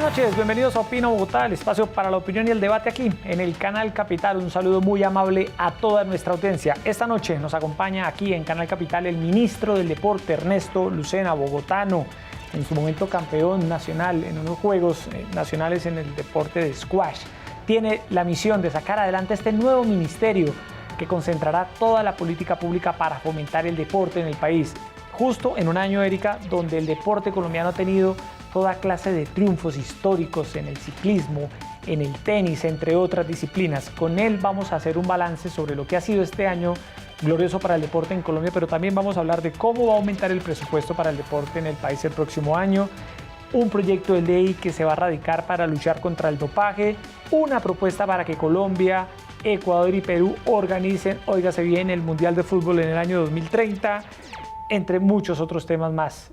noches, bienvenidos a Opina Bogotá, el espacio para la opinión y el debate aquí en el Canal Capital. Un saludo muy amable a toda nuestra audiencia. Esta noche nos acompaña aquí en Canal Capital el ministro del Deporte, Ernesto Lucena, bogotano, en su momento campeón nacional en unos Juegos Nacionales en el deporte de squash. Tiene la misión de sacar adelante este nuevo ministerio que concentrará toda la política pública para fomentar el deporte en el país. Justo en un año, Erika, donde el deporte colombiano ha tenido toda clase de triunfos históricos en el ciclismo, en el tenis, entre otras disciplinas. Con él vamos a hacer un balance sobre lo que ha sido este año glorioso para el deporte en Colombia, pero también vamos a hablar de cómo va a aumentar el presupuesto para el deporte en el país el próximo año, un proyecto de ley que se va a radicar para luchar contra el dopaje, una propuesta para que Colombia, Ecuador y Perú organicen, óigase bien, el Mundial de Fútbol en el año 2030, entre muchos otros temas más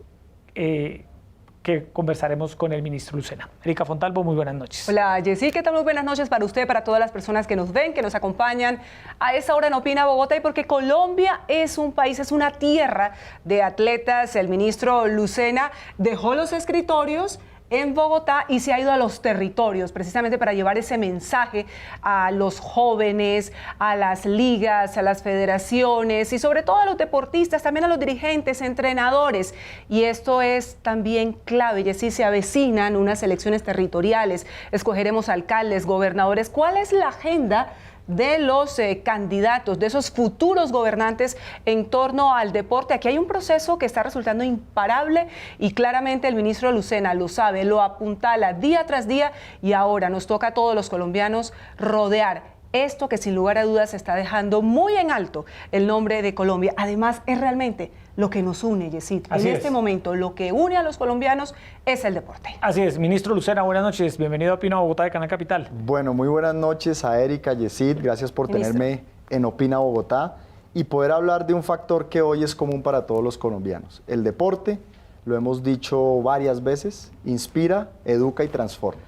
que conversaremos con el ministro Lucena. Erika Fontalvo, muy buenas noches. Hola, Jessy, ¿qué tal? Muy buenas noches para usted, para todas las personas que nos ven, que nos acompañan a esa hora en Opina Bogotá, y porque Colombia es un país, es una tierra de atletas. El ministro Lucena dejó los escritorios en Bogotá y se ha ido a los territorios precisamente para llevar ese mensaje a los jóvenes, a las ligas, a las federaciones y sobre todo a los deportistas, también a los dirigentes, entrenadores. Y esto es también clave, y así se avecinan unas elecciones territoriales, escogeremos alcaldes, gobernadores. ¿Cuál es la agenda de los candidatos, de esos futuros gobernantes en torno al deporte? Aquí hay un proceso que está resultando imparable y claramente el ministro Lucena lo sabe, lo apuntala día tras día, y ahora nos toca a todos los colombianos rodear esto que sin lugar a dudas está dejando muy en alto el nombre de Colombia. Además, es realmente lo que nos une, Yesid. En este momento, lo que une a los colombianos es el deporte. Así es. Ministro Lucena, buenas noches. Bienvenido a Opina Bogotá de Canal Capital. Bueno, muy buenas noches a Erika, Yesid. Gracias por tenerme en Opina Bogotá y poder hablar de un factor que hoy es común para todos los colombianos. El deporte, lo hemos dicho varias veces, inspira, educa y transforma.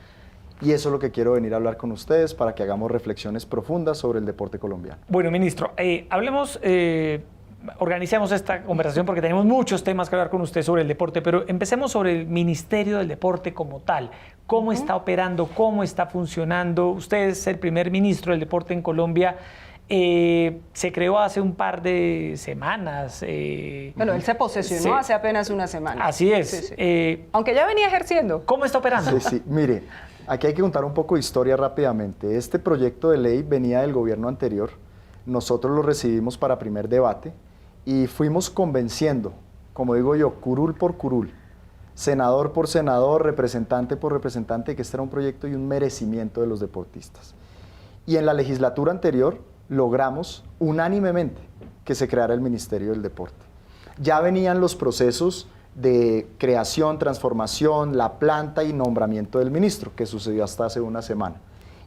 Y eso es lo que quiero venir a hablar con ustedes para que hagamos reflexiones profundas sobre el deporte colombiano. Bueno, ministro, organicemos esta conversación porque tenemos muchos temas que hablar con usted sobre el deporte, pero empecemos sobre el Ministerio del Deporte como tal. ¿Cómo está operando? ¿Cómo está funcionando? Usted es el primer ministro del deporte en Colombia. Se creó hace un par de semanas. Bueno, él se posesionó hace apenas una semana. Así es. Sí, sí. Aunque ya venía ejerciendo. ¿Cómo está operando? Sí, mire, aquí hay que contar un poco de historia rápidamente. Este proyecto de ley venía del gobierno anterior. Nosotros lo recibimos para primer debate y fuimos convenciendo, como digo yo, curul por curul, senador por senador, representante por representante, que este era un proyecto y un merecimiento de los deportistas. Y en la legislatura anterior logramos unánimemente que se creara el Ministerio del Deporte. Ya venían los procesos de creación, transformación, la planta y nombramiento del ministro, que sucedió hasta hace una semana.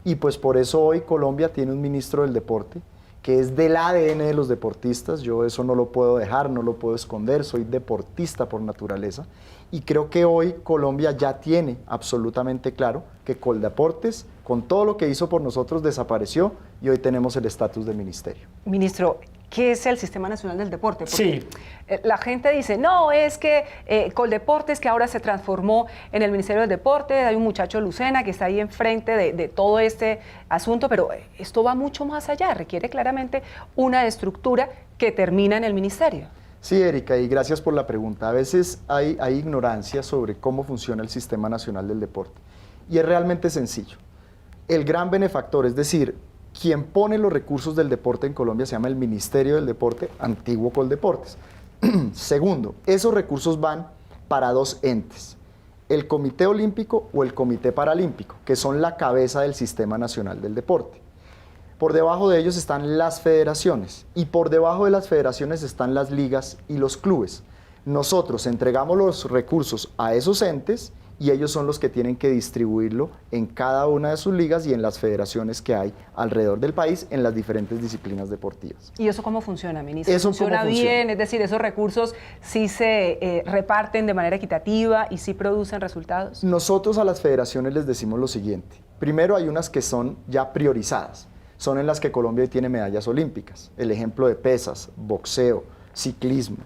Y pues por eso hoy Colombia tiene un ministro del deporte que es del ADN de los deportistas. Yo eso no lo puedo dejar, no lo puedo esconder, soy deportista por naturaleza. Y creo que hoy Colombia ya tiene absolutamente claro que Coldeportes, con todo lo que hizo por nosotros, desapareció y hoy tenemos el estatus de ministerio. Ministro, ¿qué es el Sistema Nacional del Deporte? Porque sí. La gente dice, no, es que Coldeportes, que ahora se transformó en el Ministerio del Deporte, hay un muchacho Lucena que está ahí enfrente de todo este asunto, pero esto va mucho más allá, requiere claramente una estructura que termina en el ministerio. Sí, Erika, y gracias por la pregunta. A veces hay ignorancia sobre cómo funciona el Sistema Nacional del Deporte, y es realmente sencillo. El gran benefactor, es decir, quien pone los recursos del deporte en Colombia, se llama el Ministerio del Deporte, antiguo Coldeportes. Segundo, esos recursos van para dos entes, el Comité Olímpico o el Comité Paralímpico, que son la cabeza del Sistema Nacional del Deporte. Por debajo de ellos están las federaciones y por debajo de las federaciones están las ligas y los clubes. Nosotros entregamos los recursos a esos entes y ellos son los que tienen que distribuirlo en cada una de sus ligas y en las federaciones que hay alrededor del país en las diferentes disciplinas deportivas. ¿Y eso cómo funciona, ministro? ¿Eso ¿Funciona bien? Es decir, ¿esos recursos sí se reparten de manera equitativa y sí producen resultados? Nosotros a las federaciones les decimos lo siguiente. Primero, hay unas que son ya priorizadas. Son en las que Colombia hoy tiene medallas olímpicas. El ejemplo de pesas, boxeo, ciclismo.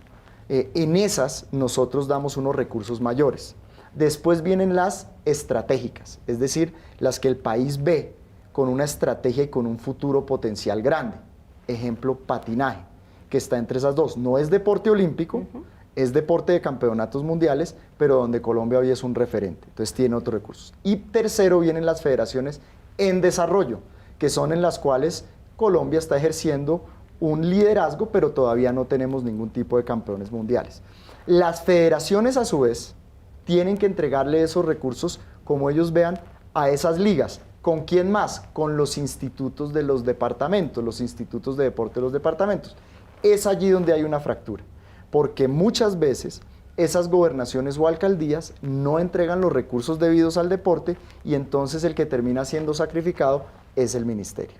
En esas nosotros damos unos recursos mayores. Después vienen las estratégicas, es decir, las que el país ve con una estrategia y con un futuro potencial grande. Ejemplo, patinaje, que está entre esas dos. No es deporte olímpico, es deporte de campeonatos mundiales, pero donde Colombia hoy es un referente, entonces tiene otros recursos. Y tercero vienen las federaciones en desarrollo, que son en las cuales Colombia está ejerciendo un liderazgo, pero todavía no tenemos ningún tipo de campeones mundiales. Las federaciones, a su vez, tienen que entregarle esos recursos, como ellos vean, a esas ligas. ¿Con quién más? Con los institutos de los departamentos, los institutos de deporte de los departamentos. Es allí donde hay una fractura, porque muchas veces esas gobernaciones o alcaldías no entregan los recursos debidos al deporte y entonces el que termina siendo sacrificado es el ministerio.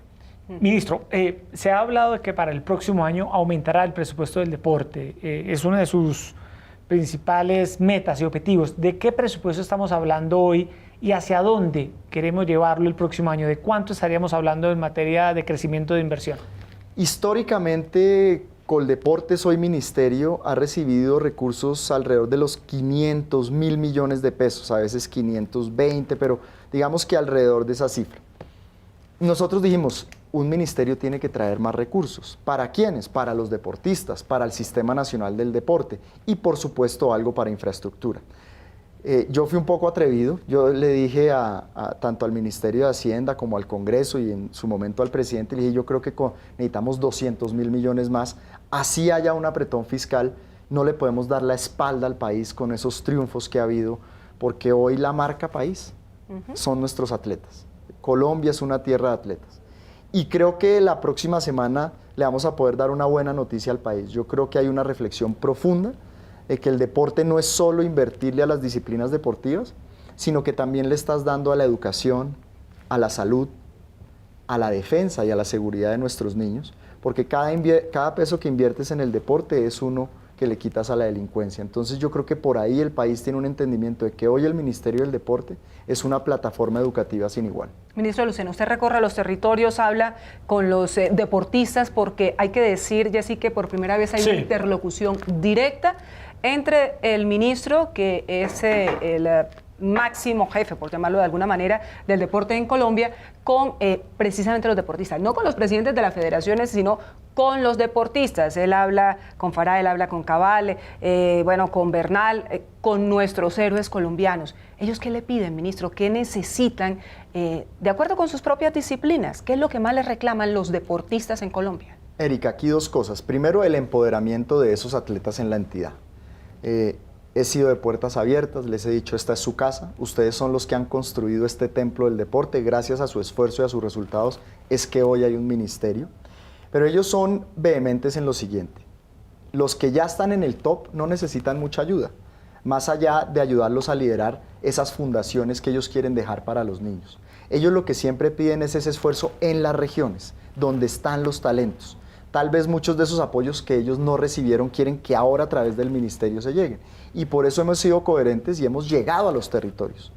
Ministro, se ha hablado de que para el próximo año aumentará el presupuesto del deporte. Es una de sus principales metas y objetivos. ¿De qué presupuesto estamos hablando hoy y hacia dónde queremos llevarlo el próximo año? ¿De cuánto estaríamos hablando en materia de crecimiento de inversión? Históricamente, Coldeportes, hoy ministerio, ha recibido recursos alrededor de los 500.000 millones de pesos, a veces 520, pero digamos que alrededor de esa cifra. Nosotros dijimos, un ministerio tiene que traer más recursos. ¿Para quiénes? Para los deportistas, para el Sistema Nacional del Deporte y por supuesto algo para infraestructura. Yo fui un poco atrevido, yo le dije tanto al Ministerio de Hacienda como al Congreso y en su momento al presidente, le dije yo creo que necesitamos 200.000 millones más, así haya un apretón fiscal, no le podemos dar la espalda al país con esos triunfos que ha habido, porque hoy la marca país son nuestros atletas. Colombia es una tierra de atletas. Y creo que la próxima semana le vamos a poder dar una buena noticia al país. Yo creo que hay una reflexión profunda de que el deporte no es solo invertirle a las disciplinas deportivas, sino que también le estás dando a la educación, a la salud, a la defensa y a la seguridad de nuestros niños, porque cada peso que inviertes en el deporte es uno que le quitas a la delincuencia. Entonces yo creo que por ahí el país tiene un entendimiento de que hoy el Ministerio del Deporte es una plataforma educativa sin igual. Ministro Lucena, usted recorre los territorios, habla con los deportistas, porque hay que decir, Jessy, que por primera vez hay una interlocución directa entre el ministro, que es el máximo jefe, por llamarlo de alguna manera, del deporte en Colombia, con precisamente los deportistas, no con los presidentes de las federaciones, sino con los deportistas. Él habla con Farah, él habla con Cabal, con Bernal, con nuestros héroes colombianos. ¿Ellos qué le piden, ministro? ¿Qué necesitan de acuerdo con sus propias disciplinas? ¿Qué es lo que más les reclaman los deportistas en Colombia? Erika, aquí dos cosas. Primero, el empoderamiento de esos atletas en la entidad. He sido de puertas abiertas, les he dicho, esta es su casa, ustedes son los que han construido este templo del deporte, gracias a su esfuerzo y a sus resultados es que hoy hay un ministerio, pero ellos son vehementes en lo siguiente, los que ya están en el top no necesitan mucha ayuda, más allá de ayudarlos a liderar esas fundaciones que ellos quieren dejar para los niños. Ellos lo que siempre piden es ese esfuerzo en las regiones, donde están los talentos. Tal vez muchos de esos apoyos que ellos no recibieron quieren que ahora a través del ministerio se lleguen. Y por eso hemos sido coherentes y hemos llegado a los territorios.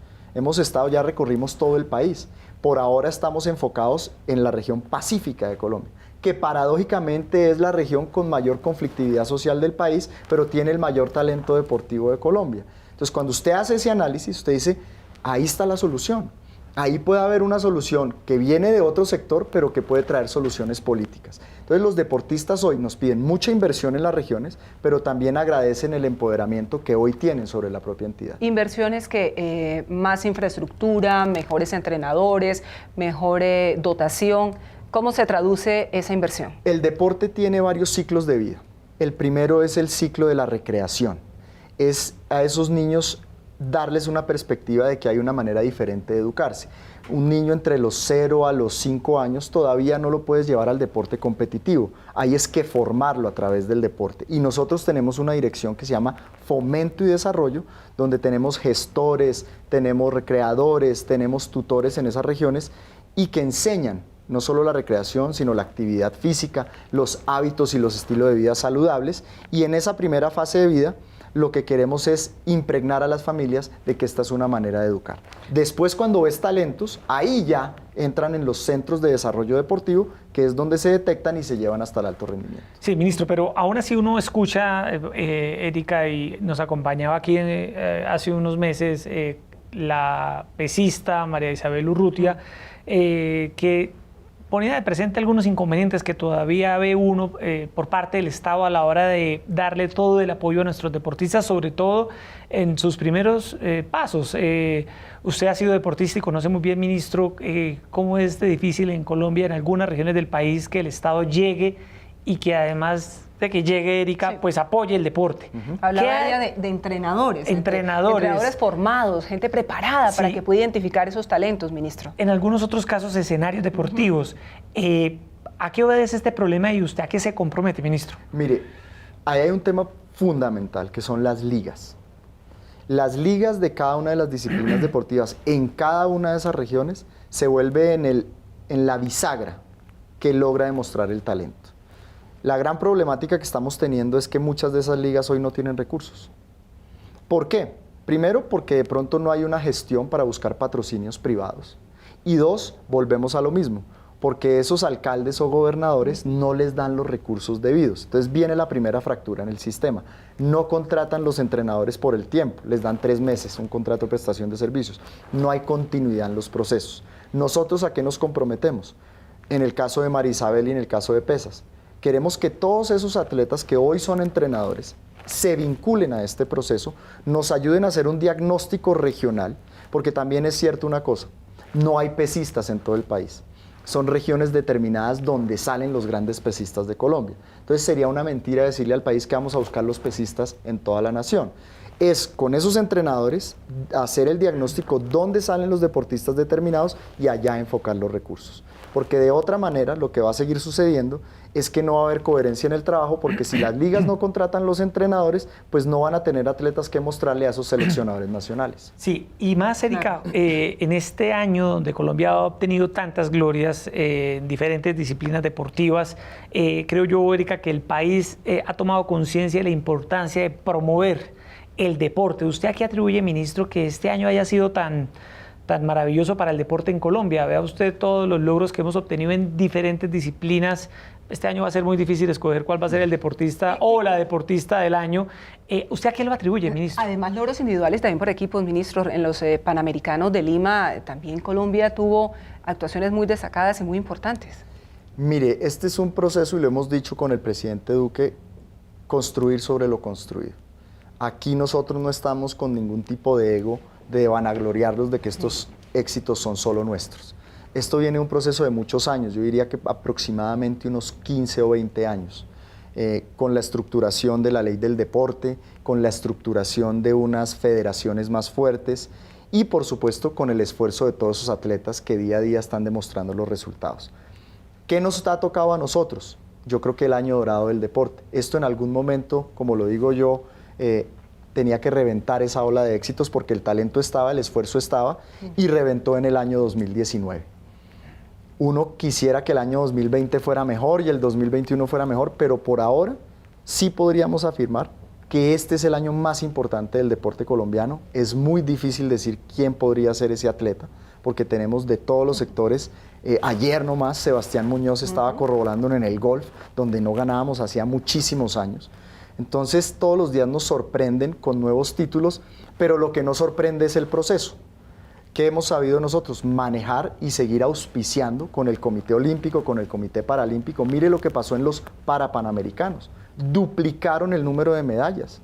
Ya recorrimos todo el país. Por ahora estamos enfocados en la región pacífica de Colombia, que paradójicamente es la región con mayor conflictividad social del país, pero tiene el mayor talento deportivo de Colombia. Entonces, cuando usted hace ese análisis, usted dice, ahí está la solución. Ahí puede haber una solución que viene de otro sector, pero que puede traer soluciones políticas. Entonces los deportistas hoy nos piden mucha inversión en las regiones, pero también agradecen el empoderamiento que hoy tienen sobre la propia entidad. Inversiones que más infraestructura, mejores entrenadores, mejor dotación. ¿Cómo se traduce esa inversión? El deporte tiene varios ciclos de vida. El primero es el ciclo de la recreación. Es a esos niños darles una perspectiva de que hay una manera diferente de educarse. Un niño entre los 0 a los 5 años todavía no lo puedes llevar al deporte competitivo. Ahí es que formarlo a través del deporte. Y nosotros tenemos una dirección que se llama Fomento y Desarrollo, donde tenemos gestores, tenemos recreadores, tenemos tutores en esas regiones y que enseñan no solo la recreación, sino la actividad física, los hábitos y los estilos de vida saludables. Y en esa primera fase de vida, lo que queremos es impregnar a las familias de que esta es una manera de educar. Después, cuando ves talentos, ahí ya entran en los centros de desarrollo deportivo, que es donde se detectan y se llevan hasta el alto rendimiento. Sí, ministro, pero aún así uno escucha, Erika, y nos acompañaba aquí hace unos meses la pesista María Isabel Urrutia, que ponía de presente algunos inconvenientes que todavía ve uno por parte del Estado a la hora de darle todo el apoyo a nuestros deportistas, sobre todo en sus primeros pasos. Usted ha sido deportista y conoce muy bien, ministro, cómo es de difícil en Colombia, en algunas regiones del país, que el Estado llegue y que además de que llegue, Erika, sí, pues apoye el deporte. Hablaba ella de entrenadores. Entrenadores formados, gente preparada, sí, para que pueda identificar esos talentos, ministro. En algunos otros casos, escenarios deportivos. ¿A qué obedece este problema y usted a qué se compromete, ministro? Mire, ahí hay un tema fundamental, que son las ligas. Las ligas de cada una de las disciplinas deportivas en cada una de esas regiones se vuelve en la bisagra que logra demostrar el talento. La gran problemática que estamos teniendo es que muchas de esas ligas hoy no tienen recursos. ¿Por qué? Primero, porque de pronto no hay una gestión para buscar patrocinios privados. Y dos, volvemos a lo mismo, porque esos alcaldes o gobernadores no les dan los recursos debidos. Entonces viene la primera fractura en el sistema. No contratan los entrenadores por el tiempo, les dan 3 meses, un contrato de prestación de servicios. No hay continuidad en los procesos. ¿Nosotros a qué nos comprometemos? En el caso de María Isabel y en el caso de Pesas. Queremos que todos esos atletas que hoy son entrenadores se vinculen a este proceso, nos ayuden a hacer un diagnóstico regional, porque también es cierto una cosa, no hay pesistas en todo el país. Son regiones determinadas donde salen los grandes pesistas de Colombia. Entonces sería una mentira decirle al país que vamos a buscar los pesistas en toda la nación. Es con esos entrenadores hacer el diagnóstico dónde salen los deportistas determinados y allá enfocar los recursos. Porque de otra manera lo que va a seguir sucediendo es que no va a haber coherencia en el trabajo, porque si las ligas no contratan los entrenadores, pues no van a tener atletas que mostrarle a esos seleccionadores nacionales. Sí, y más, Erika, en este año donde Colombia ha obtenido tantas glorias en diferentes disciplinas deportivas, creo yo, Erika, que el país ha tomado conciencia de la importancia de promover el deporte. ¿Usted a qué atribuye, ministro, que este año haya sido tan maravilloso para el deporte en Colombia? Vea usted todos los logros que hemos obtenido en diferentes disciplinas. Este año va a ser muy difícil escoger cuál va a ser el deportista o la deportista del año. ¿Usted a qué lo atribuye, ministro? Además, logros individuales también por equipos, ministro. En los Panamericanos de Lima, también Colombia tuvo actuaciones muy destacadas y muy importantes. Mire, este es un proceso, y lo hemos dicho con el presidente Duque, construir sobre lo construido. Aquí nosotros no estamos con ningún tipo de ego, de vanagloriarlos de que estos éxitos son solo nuestros. Esto viene de un proceso de muchos años, yo diría que aproximadamente unos 15 o 20 años, con la estructuración de la ley del deporte, con la estructuración de unas federaciones más fuertes y por supuesto con el esfuerzo de todos esos atletas que día a día están demostrando los resultados. ¿Qué nos ha tocado a nosotros? Yo creo que el año dorado del deporte. Esto en algún momento, como lo digo yo, tenía que reventar esa ola de éxitos porque el talento estaba, el esfuerzo estaba y reventó en el año 2019. Uno quisiera que el año 2020 fuera mejor y el 2021 fuera mejor, pero por ahora sí podríamos afirmar que este es el año más importante del deporte colombiano. Es muy difícil decir quién podría ser ese atleta, porque tenemos de todos los sectores. Ayer nomás Sebastián Muñoz estaba corroborando en el golf, donde no ganábamos hacía muchísimos años. Entonces todos los días nos sorprenden con nuevos títulos, pero lo que nos sorprende es el proceso. ¿Qué hemos sabido nosotros? Manejar y seguir auspiciando con el Comité Olímpico, con el Comité Paralímpico. Mire lo que pasó en los Parapanamericanos. Duplicaron el número de medallas.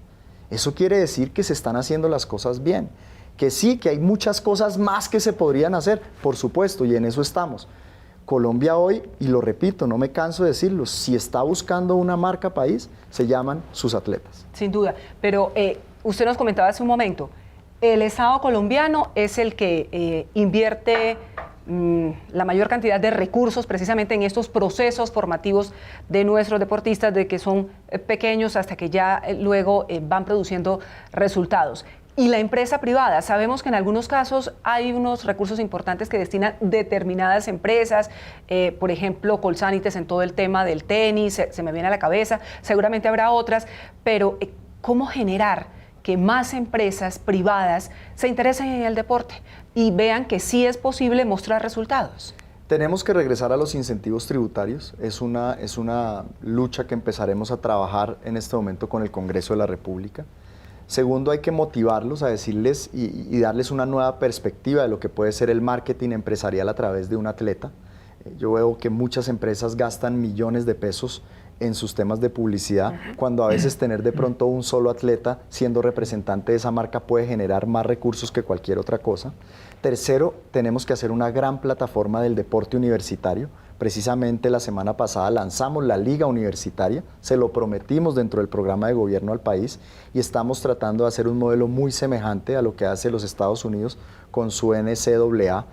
Eso quiere decir que se están haciendo las cosas bien. Que sí, que hay muchas cosas más que se podrían hacer, por supuesto, y en eso estamos. Colombia hoy, y lo repito, no me canso de decirlo, si está buscando una marca país, se llaman sus atletas. Sin duda, pero usted nos comentaba hace un momento, el Estado colombiano es el que invierte la mayor cantidad de recursos precisamente en estos procesos formativos de nuestros deportistas, de que son pequeños hasta que ya luego van produciendo resultados. Y la empresa privada, sabemos que en algunos casos hay unos recursos importantes que destinan determinadas empresas, por ejemplo, Colsanites en todo el tema del tenis, se me viene a la cabeza, seguramente habrá otras, pero ¿cómo generar que más empresas privadas se interesen en el deporte y vean que sí es posible mostrar resultados? Tenemos que regresar a los incentivos tributarios. Es una lucha que empezaremos a trabajar en este momento con el Congreso de la República. Segundo, hay que motivarlos a decirles y darles una nueva perspectiva de lo que puede ser el marketing empresarial a través de un atleta. Yo veo que muchas empresas gastan millones de pesos en sus temas de publicidad, cuando a veces tener de pronto un solo atleta siendo representante de esa marca puede generar más recursos que cualquier otra cosa. Tercero, tenemos que hacer una gran plataforma del deporte universitario. Precisamente la semana pasada lanzamos la Liga Universitaria, se lo prometimos dentro del programa de gobierno al país y estamos tratando de hacer un modelo muy semejante a lo que hace los Estados Unidos con su NCAA.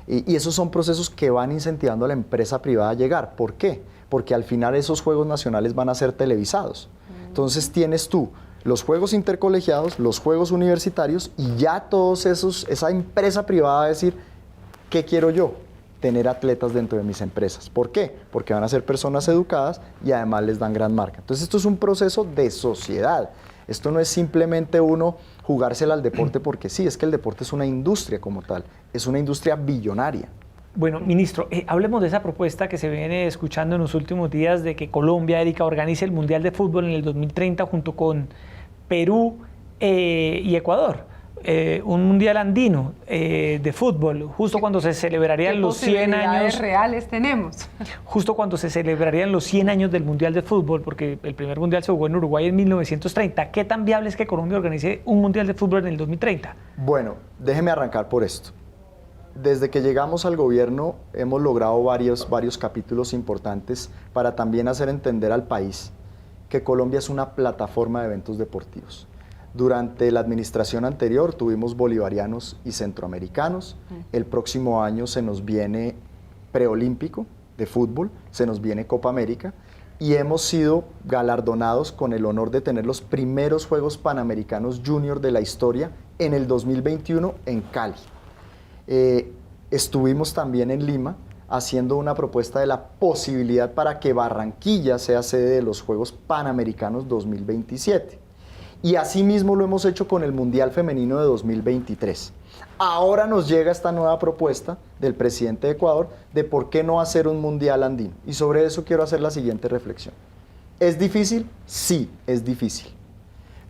Y esos son procesos que van incentivando a la empresa privada a llegar. ¿Por qué? Porque al final esos Juegos Nacionales van a ser televisados. Entonces tienes tú los Juegos Intercolegiados, los Juegos Universitarios y ya todos esos, esa empresa privada va a decir, ¿qué quiero yo? Tener atletas dentro de mis empresas. ¿Por qué? Porque van a ser personas educadas y además les dan gran marca. Entonces esto es un proceso de sociedad. Esto no es simplemente uno jugársela al deporte porque sí, es que el deporte es una industria como tal, es una industria billonaria. Bueno, ministro, hablemos de esa propuesta que se viene escuchando en los últimos días de que Colombia, Erika, organice el Mundial de Fútbol en el 2030 junto con Perú y Ecuador. Un mundial andino de fútbol, justo cuando se celebrarían los 100 años reales tenemos. Justo cuando se celebrarían los 100 años del mundial de fútbol, porque el primer mundial se jugó en Uruguay en 1930. ¿Qué tan viable es que Colombia organice un mundial de fútbol en el 2030? Bueno, déjeme arrancar por esto. Desde que llegamos al gobierno hemos logrado varios capítulos importantes para también hacer entender al país que Colombia es una plataforma de eventos deportivos. Durante la administración anterior tuvimos bolivarianos y centroamericanos. El próximo año se nos viene preolímpico de fútbol, se nos viene Copa América y hemos sido galardonados con el honor de tener los primeros Juegos Panamericanos Junior de la historia en el 2021 en Cali. Estuvimos también en Lima haciendo una propuesta de la posibilidad para que Barranquilla sea sede de los Juegos Panamericanos 2027. Y asimismo lo hemos hecho con el Mundial Femenino de 2023. Ahora nos llega esta nueva propuesta del presidente de Ecuador de por qué no hacer un Mundial andino. Y sobre eso quiero hacer la siguiente reflexión. ¿Es difícil? Sí, es difícil.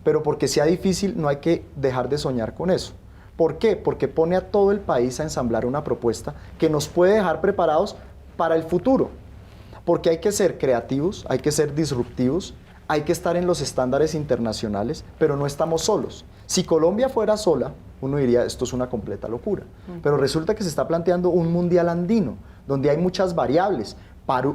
Pero porque sea difícil no hay que dejar de soñar con eso. ¿Por qué? Porque pone a todo el país a ensamblar una propuesta que nos puede dejar preparados para el futuro. Porque hay que ser creativos, hay que ser disruptivos, hay que estar en los estándares internacionales, pero no estamos solos. Si Colombia fuera sola, uno diría, esto es una completa locura. Pero resulta que se está planteando un mundial andino, donde hay muchas variables.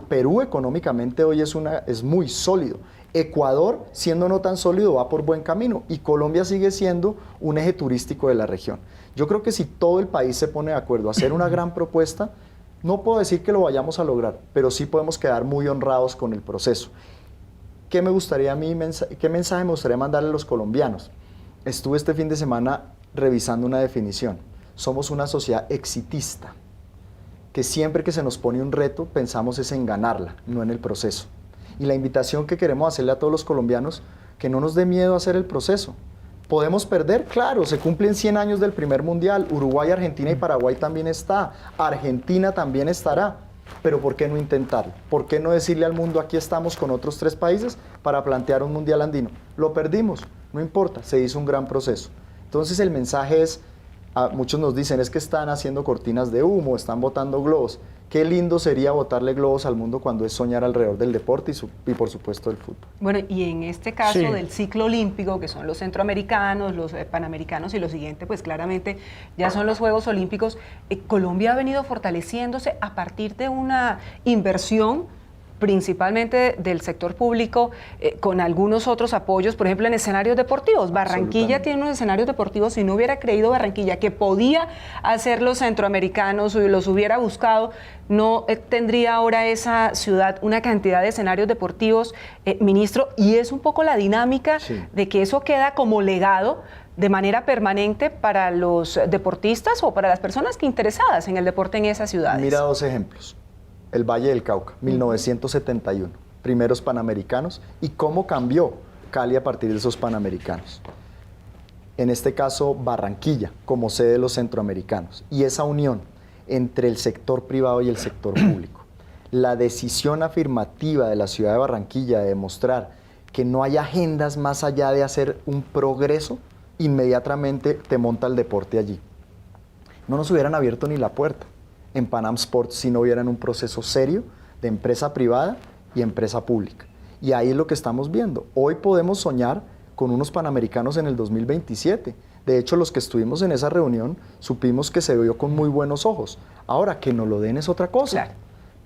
Perú económicamente hoy es muy sólido. Ecuador, siendo no tan sólido, va por buen camino. Y Colombia sigue siendo un eje turístico de la región. Yo creo que si todo el país se pone de acuerdo a hacer una gran propuesta, no puedo decir que lo vayamos a lograr, pero sí podemos quedar muy honrados con el proceso. ¿Qué mensaje me gustaría mandarle a los colombianos? Estuve este fin de semana revisando una definición. Somos una sociedad exitista, que siempre que se nos pone un reto pensamos es en ganarla, no en el proceso. Y la invitación que queremos hacerle a todos los colombianos, que no nos dé miedo hacer el proceso. ¿Podemos perder? Claro, se cumplen 100 años del primer mundial. Uruguay, Argentina y Paraguay también está. Argentina también estará. Pero ¿por qué no intentarlo? ¿Por qué no decirle al mundo, aquí estamos con otros 3 países para plantear un mundial andino? Lo perdimos, no importa, se hizo un gran proceso. Entonces el mensaje es, muchos nos dicen, es que están haciendo cortinas de humo, están botando globos. Qué lindo sería botarle globos al mundo cuando es soñar alrededor del deporte y por supuesto del fútbol. Bueno, y en este caso Sí. del ciclo olímpico, que son los centroamericanos, los panamericanos y lo siguiente, pues claramente ya son los Juegos Olímpicos, Colombia ha venido fortaleciéndose a partir de una inversión principalmente del sector público, con algunos otros apoyos, por ejemplo, en escenarios deportivos. Barranquilla tiene unos escenarios deportivos, si no hubiera creído Barranquilla que podía hacer los centroamericanos y los hubiera buscado, no tendría ahora esa ciudad una cantidad de escenarios deportivos, ministro, y es un poco la dinámica de que eso queda como legado de manera permanente para los deportistas o para las personas que interesadas en el deporte en esas ciudades. Mira 2 ejemplos. El Valle del Cauca, 1971, primeros Panamericanos, y cómo cambió Cali a partir de esos Panamericanos. en este caso Barranquilla, como sede de los centroamericanos, y esa unión entre el sector privado y el sector público, la decisión afirmativa de la ciudad de Barranquilla de demostrar que no hay agendas más allá de hacer un progreso, inmediatamente te monta el deporte allí. No nos hubieran abierto ni la puerta en Pan Am Sports si no hubieran un proceso serio de empresa privada y empresa pública. Y ahí es lo que estamos viendo. Hoy podemos soñar con unos Panamericanos en el 2027. De hecho, los que estuvimos en esa reunión supimos que se vio con muy buenos ojos. Ahora, que nos lo den es otra cosa. Claro.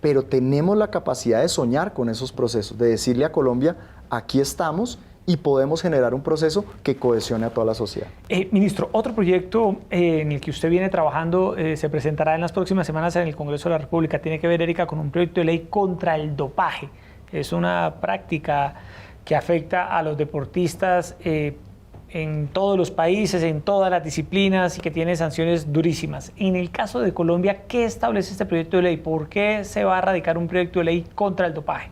Pero tenemos la capacidad de soñar con esos procesos, de decirle a Colombia, aquí estamos y podemos generar un proceso que cohesione a toda la sociedad. Ministro, otro proyecto en el que usted viene trabajando se presentará en las próximas semanas en el Congreso de la República. Tiene que ver, Erika, con un proyecto de ley contra el dopaje. Es una práctica que afecta a los deportistas en todos los países, en todas las disciplinas y que tiene sanciones durísimas. En el caso de Colombia, ¿qué establece este proyecto de ley? ¿Por qué se va a radicar un proyecto de ley contra el dopaje?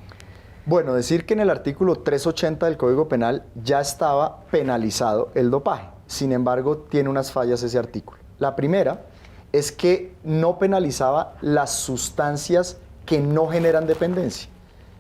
Bueno, decir que en el artículo 380 del Código Penal ya estaba penalizado el dopaje. Sin embargo, tiene unas fallas ese artículo. La primera es que no penalizaba las sustancias que no generan dependencia.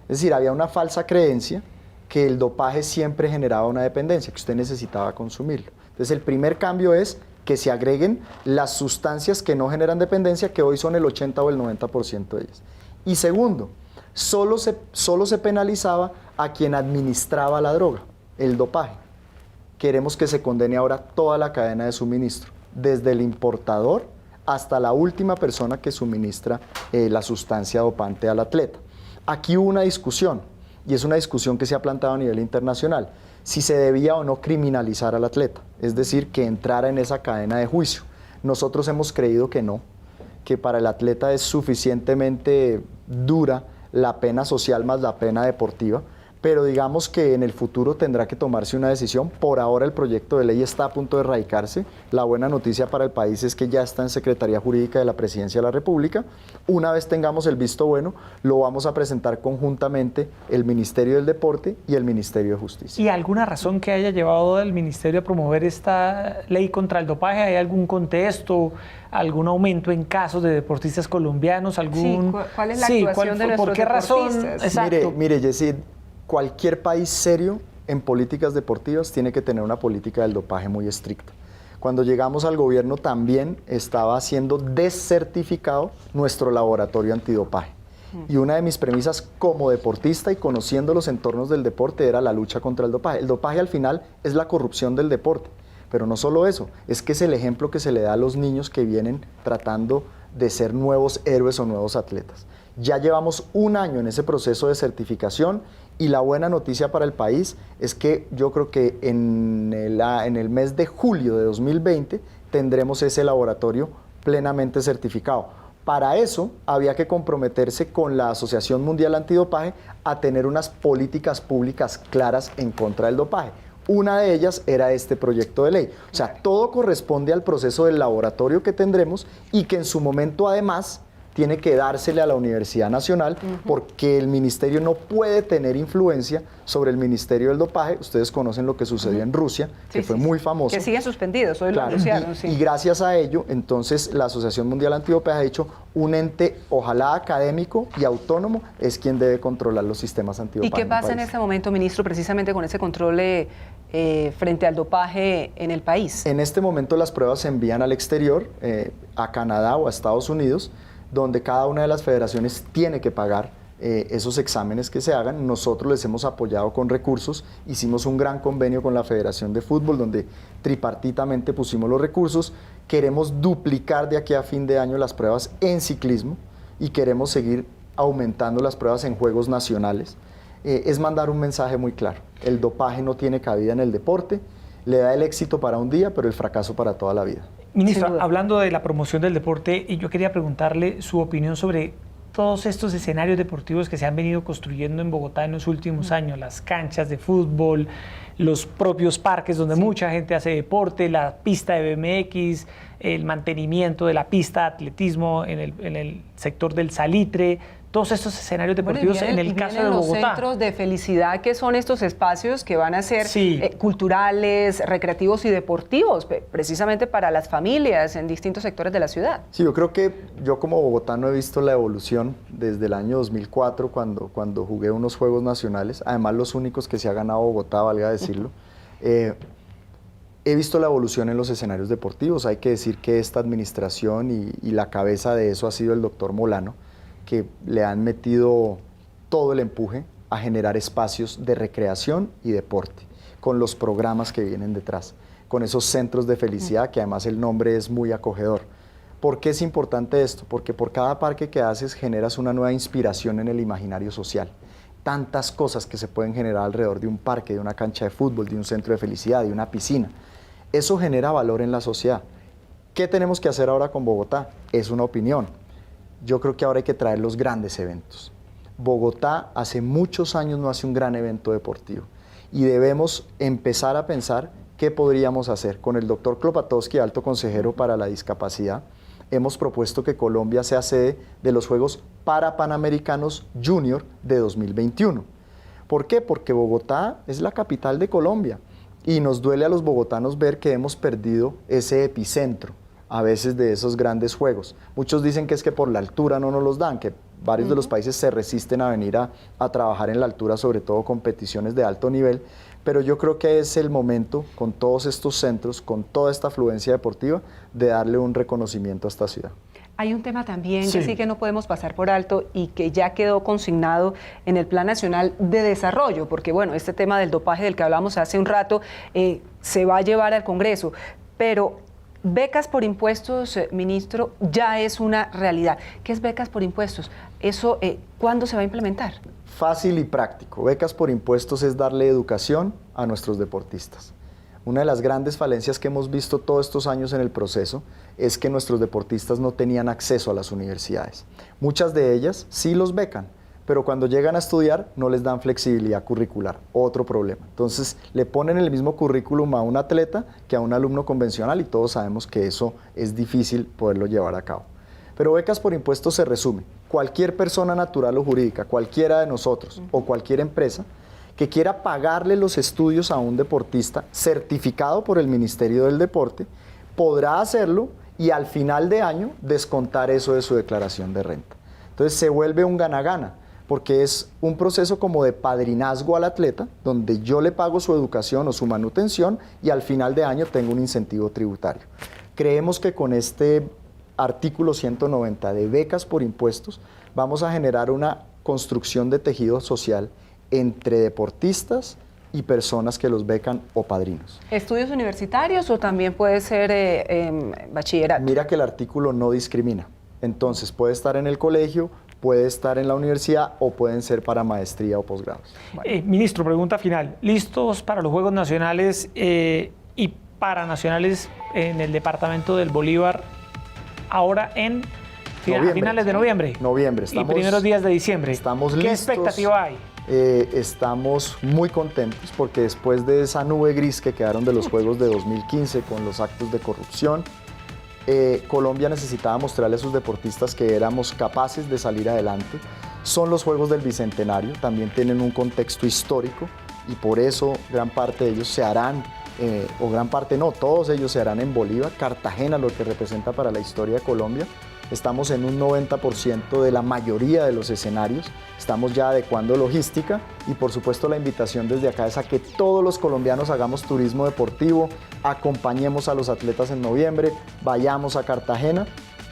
Es decir, había una falsa creencia que el dopaje siempre generaba una dependencia, que usted necesitaba consumirlo. Entonces, el primer cambio es que se agreguen las sustancias que no generan dependencia, que hoy son el 80 o el 90% de ellas. Y segundo, solo se penalizaba a quien administraba la droga, el dopaje. Queremos que se condene ahora toda la cadena de suministro, desde el importador hasta la última persona que suministra la sustancia dopante al atleta. Aquí hubo una discusión, y es una discusión que se ha planteado a nivel internacional, si se debía o no criminalizar al atleta, es decir, que entrara en esa cadena de juicio. Nosotros hemos creído que no, que para el atleta es suficientemente dura la pena social más la pena deportiva, pero digamos que en el futuro tendrá que tomarse una decisión. Por ahora el proyecto de ley está a punto de radicarse. La buena noticia para el país es que ya está en Secretaría Jurídica de la Presidencia de la República. Una vez tengamos el visto bueno, lo vamos a presentar conjuntamente el Ministerio del Deporte y el Ministerio de Justicia. ¿Y alguna razón que haya llevado al Ministerio a promover esta ley contra el dopaje? ¿Hay algún contexto, algún aumento en casos de deportistas colombianos? ¿Algún... Sí, ¿cuál es la actuación de nuestros ¿por qué razón? deportistas? Exacto. Mire, Jessy, cualquier país serio en políticas deportivas tiene que tener una política del dopaje muy estricta. Cuando llegamos al gobierno también estaba siendo descertificado nuestro laboratorio antidopaje. Y una de mis premisas como deportista y conociendo los entornos del deporte era la lucha contra el dopaje. El dopaje al final es la corrupción del deporte, pero no solo eso, es que es el ejemplo que se le da a los niños que vienen tratando de ser nuevos héroes o nuevos atletas. Ya llevamos un año en ese proceso de certificación y la buena noticia para el país es que yo creo que en el mes de julio de 2020 tendremos ese laboratorio plenamente certificado. Para eso había que comprometerse con la Asociación Mundial Antidopaje a tener unas políticas públicas claras en contra del dopaje. Una de ellas era este proyecto de ley. O sea, todo corresponde al proceso del laboratorio que tendremos y que en su momento además tiene que dársele a la Universidad Nacional porque el ministerio no puede tener influencia sobre el Ministerio del Dopaje. Ustedes conocen lo que sucedió en Rusia, que fue muy famoso. Que siguen suspendidos, hoy Claro, lo anunciaron. y gracias a ello, entonces la Asociación Mundial Antidopaje ha dicho un ente, ojalá académico y autónomo, es quien debe controlar los sistemas antidopaje. ¿Y qué pasa en este momento, ministro, precisamente con ese control frente al dopaje en el país? En este momento las pruebas se envían al exterior, a Canadá o a Estados Unidos, donde cada una de las federaciones tiene que pagar esos exámenes que se hagan. Nosotros les hemos apoyado con recursos, hicimos un gran convenio con la Federación de Fútbol donde tripartitamente pusimos los recursos. Queremos duplicar de aquí a fin de año las pruebas en ciclismo y queremos seguir aumentando las pruebas en juegos nacionales. Es mandar un mensaje muy claro: el dopaje no tiene cabida en el deporte, le da el éxito para un día, pero el fracaso para toda la vida. Ministra, hablando de la promoción del deporte, yo quería preguntarle su opinión sobre todos estos escenarios deportivos que se han venido construyendo en Bogotá en los últimos años, las canchas de fútbol, los propios parques donde mucha gente hace deporte, la pista de BMX, el mantenimiento de la pista de atletismo en el sector del Salitre, todos estos escenarios Bueno, deportivos en el caso de los Bogotá. centros de felicidad, que son estos espacios que van a ser Sí. culturales, recreativos y deportivos, precisamente para las familias en distintos sectores de la ciudad. Sí, yo creo que yo como bogotano he visto la evolución desde el año 2004 cuando jugué unos Juegos Nacionales, además los únicos que se ha ganado Bogotá, valga decirlo. He visto la evolución en los escenarios deportivos. Hay que decir que esta administración y la cabeza de eso ha sido el doctor Molano, que le han metido todo el empuje a generar espacios de recreación y deporte, con los programas que vienen detrás, con esos centros de felicidad, que además el nombre es muy acogedor. ¿Por qué es importante esto? Porque por cada parque que haces generas una nueva inspiración en el imaginario social. Tantas cosas que se pueden generar alrededor de un parque, de una cancha de fútbol, de un centro de felicidad, de una piscina. Eso genera valor en la sociedad. ¿Qué tenemos que hacer ahora con Bogotá? Es una opinión. Yo creo que ahora hay que traer los grandes eventos. Bogotá hace muchos años no hace un gran evento deportivo y debemos empezar a pensar qué podríamos hacer. Con el doctor Klopatowski, alto consejero para la discapacidad, hemos propuesto que Colombia sea sede de los Juegos Parapanamericanos Junior de 2021. ¿Por qué? Porque Bogotá es la capital de Colombia y nos duele a los bogotanos ver que hemos perdido ese epicentro a veces de esos grandes juegos. Muchos dicen que es que por la altura no nos los dan, que varios de los países se resisten a venir a trabajar en la altura, sobre todo competiciones de alto nivel, pero yo creo que es el momento, con todos estos centros, con toda esta afluencia deportiva, de darle un reconocimiento a esta ciudad. Hay un tema también que sí que no podemos pasar por alto y que ya quedó consignado en el Plan Nacional de Desarrollo, porque bueno, este tema del dopaje del que hablamos hace un rato se va a llevar al Congreso, pero becas por impuestos, ministro, ya es una realidad. ¿Qué es becas por impuestos? Eso, ¿cuándo se va a implementar? Fácil y práctico. Becas por impuestos es darle educación a nuestros deportistas. Una de las grandes falencias que hemos visto todos estos años en el proceso es que nuestros deportistas no tenían acceso a las universidades. Muchas de ellas sí los becan, pero cuando llegan a estudiar no les dan flexibilidad curricular, otro problema. Entonces le ponen el mismo currículum a un atleta que a un alumno convencional y todos sabemos que eso es difícil poderlo llevar a cabo. Pero becas por impuestos se resume. Cualquier persona natural o jurídica, cualquiera de nosotros o cualquier empresa que quiera pagarle los estudios a un deportista certificado por el Ministerio del Deporte, podrá hacerlo y al final de año descontar eso de su declaración de renta. Entonces se vuelve un gana-gana, porque es un proceso como de padrinazgo al atleta, donde yo le pago su educación o su manutención y al final de año tengo un incentivo tributario. Creemos que con este artículo 190 de becas por impuestos vamos a generar una construcción de tejido social entre deportistas y personas que los becan o padrinos. ¿Estudios universitarios o también puede ser bachillerato? Mira que el artículo no discrimina. Entonces puede estar en el colegio, puede estar en la universidad o pueden ser para maestría o posgrados. Bueno. Ministro, pregunta final. ¿Listos para los Juegos Nacionales y Paranacionales en el departamento del Bolívar ahora en finales de noviembre? Noviembre. Y primeros días de diciembre. Estamos ¿Qué listos. expectativa hay? Estamos muy contentos porque después de esa nube gris que quedaron de los Juegos de 2015 con los actos de corrupción, Colombia necesitaba mostrarle a sus deportistas que éramos capaces de salir adelante. Son los Juegos del Bicentenario, también tienen un contexto histórico y por eso gran parte de ellos se harán, o gran parte no, todos ellos se harán en Bolívar, Cartagena, lo que representa para la historia de Colombia. Estamos en un 90% de la mayoría de los escenarios, estamos ya adecuando logística y por supuesto la invitación desde acá es a que todos los colombianos hagamos turismo deportivo, acompañemos a los atletas en noviembre, vayamos a Cartagena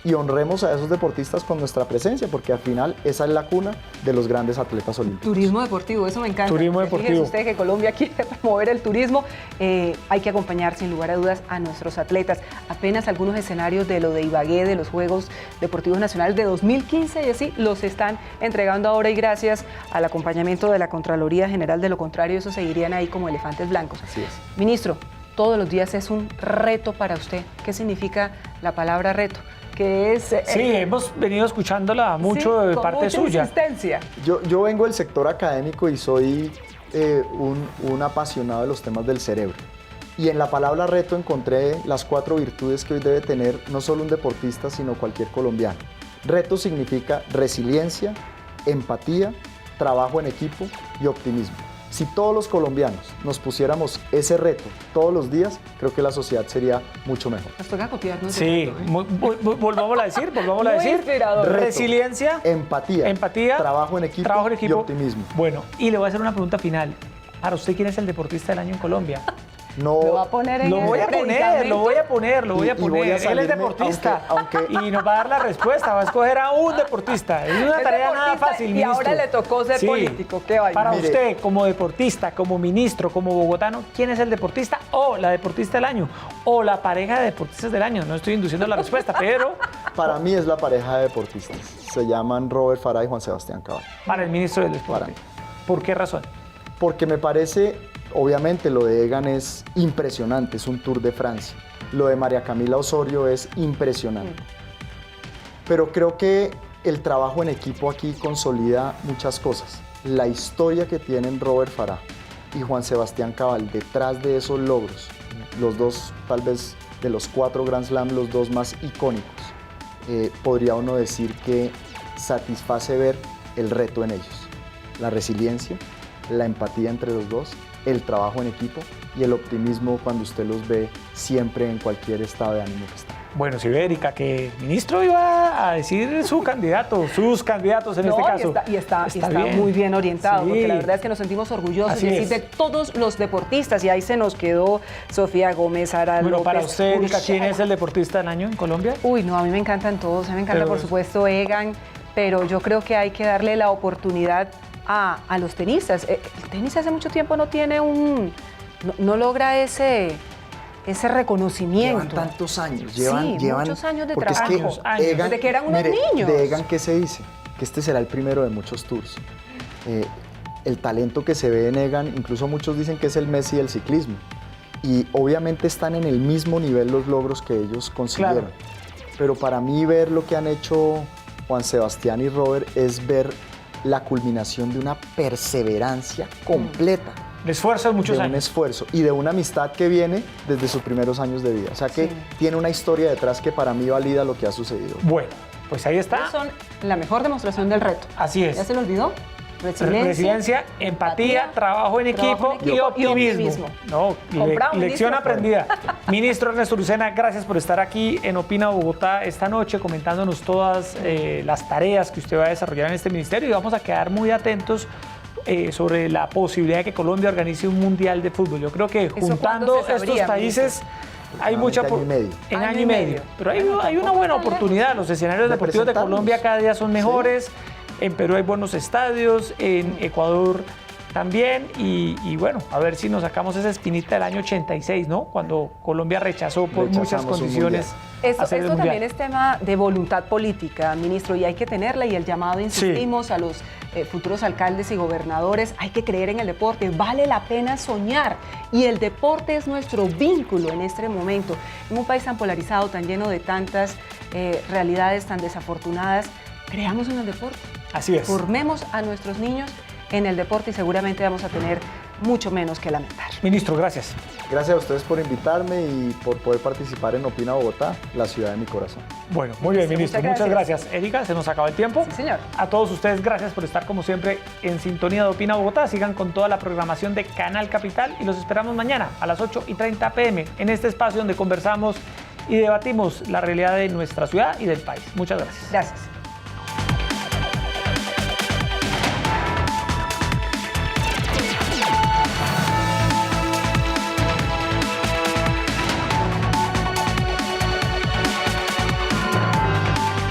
y honremos a esos deportistas con nuestra presencia, porque al final esa es la cuna de los grandes atletas olímpicos. Turismo deportivo, eso me encanta. Turismo deportivo. Fíjense ustedes que Colombia quiere promover el turismo. Hay que acompañar sin lugar a dudas a nuestros atletas. Apenas algunos escenarios de lo de Ibagué, de los Juegos Deportivos Nacionales de 2015 y así los están entregando ahora y gracias al acompañamiento de la Contraloría General. De lo contrario, esos seguirían ahí como elefantes blancos. Así es. Ministro, todos los días es un reto para usted. ¿Qué significa la palabra reto? Que es, sí, hemos venido escuchándola mucho de parte suya. Insistencia. Yo vengo del sector académico y soy un apasionado de los temas del cerebro. Y en la palabra reto encontré las 4 virtudes que hoy debe tener no solo un deportista, sino cualquier colombiano. Reto significa resiliencia, empatía, trabajo en equipo y optimismo. Si todos los colombianos nos pusiéramos ese reto todos los días, creo que la sociedad sería mucho mejor. Nos toca copiarnos. Sí, volvámosla a decir, volvámosla a Muy decir. inspirador. Resiliencia, Empatía, trabajo en equipo y optimismo. Bueno, y le voy a hacer una pregunta final. Para usted, ¿quién es el deportista del año en Colombia? No, Lo va a poner en Lo voy a poner. y voy a Él es salirme, deportista. aunque- Y nos va a dar la respuesta. Va a escoger a un deportista. Es una Es tarea nada deportista fácil, y ministro. ahora le tocó ser político. Qué vaina. Para Mire. usted, como deportista, como ministro, como bogotano, ¿quién es el deportista o la deportista del año? O la pareja de deportistas del año. No estoy induciendo la respuesta, pero Para mí es la pareja de deportistas. Se llaman Robert Farah y Juan Sebastián Cabal. para el ministro del deporte. Para mí. ¿Por qué razón? Porque me parece, obviamente lo de Egan es impresionante, es un Tour de Francia. Lo de María Camila Osorio es impresionante. Pero creo que el trabajo en equipo aquí consolida muchas cosas. La historia que tienen Robert Farah y Juan Sebastián Cabal detrás de esos logros, los dos tal vez de los 4 Grand Slam, los dos más icónicos, podría uno decir que satisface ver el reto en ellos. La resiliencia, la empatía entre los dos, el trabajo en equipo y el optimismo cuando usted los ve siempre en cualquier estado de ánimo que están. Bueno, si ve, Erika, que el ministro iba a decir su candidato, sus candidatos en este caso. Y está bien. muy bien orientado, Sí. porque la verdad es que nos sentimos orgullosos Así y es. de todos los deportistas. Y ahí se nos quedó Sofía Gómez, Sara Bueno, López. para usted, Erika, ¿quién Urshela. es el deportista del año en Colombia? Uy, no, a mí me encantan todos. A mí me encanta, Pero- por supuesto, Egan, pero yo creo que hay que darle la oportunidad a los tenistas. El tenis hace mucho tiempo no tiene no logra ese reconocimiento. Llevan tantos años, Sí, llevan muchos años de porque es trabajo. que Años, Egan, desde que eran unos mire, niños. De Egan, ¿qué se dice? Que este será el primero de muchos tours. El talento que se ve en Egan, incluso muchos dicen que es el Messi del ciclismo. Y obviamente están en el mismo nivel los logros que ellos consiguieron. Claro. Pero para mí ver lo que han hecho Juan Sebastián y Robert es ver la culminación de una perseverancia completa. El esfuerzo de muchos De un años. esfuerzo y de una amistad que viene desde sus primeros años de vida. O sea que Sí. tiene una historia detrás que para mí valida lo que ha sucedido. Bueno, pues ahí está. Ellos son la mejor demostración del reto. Así es. ¿Ya se lo olvidó? Resiliencia, empatía, trabajo en equipo y optimismo. No, Comprado, lección ministro. aprendida. Ministro Ernesto Lucena, gracias por estar aquí en Opina Bogotá esta noche comentándonos todas las tareas que usted va a desarrollar en este ministerio y vamos a quedar muy atentos sobre la posibilidad de que Colombia organice un mundial de fútbol. Yo creo que ¿Eso juntando cuándo se estos sabría, países hay mucha Año y medio. en Año año y y medio. medio. Pero hay Bueno, una tampoco buena tan lejos. oportunidad. Los escenarios De deportivos de presentarnos. Colombia cada día son Sí. mejores. En Perú hay buenos estadios, en Ecuador también, y bueno, a ver si nos sacamos esa espinita del año 86, ¿no? Cuando Colombia rechazó por muchas Rechazamos un condiciones Esto hacer el también mundial. es tema de voluntad política, ministro, y hay que tenerla. Y el llamado, insistimos, a los futuros alcaldes y gobernadores, hay que creer en el deporte, vale la pena soñar. Y el deporte es nuestro vínculo en este momento. En un país tan polarizado, tan lleno de tantas realidades tan desafortunadas, creamos en el deporte. Así es. Formemos a nuestros niños en el deporte y seguramente vamos a tener mucho menos que lamentar. Ministro, gracias. Gracias a ustedes por invitarme y por poder participar en Opina Bogotá, la ciudad de mi corazón. Bueno, muy bien, Sí, ministro. muchas Muchas gracias. Erika, se nos acaba el tiempo. Sí, señor. A todos ustedes, gracias por estar como siempre en sintonía de Opina Bogotá. Sigan con toda la programación de Canal Capital y los esperamos mañana a las 8:30 p.m. en este espacio donde conversamos y debatimos la realidad de nuestra ciudad y del país. Muchas gracias. Gracias.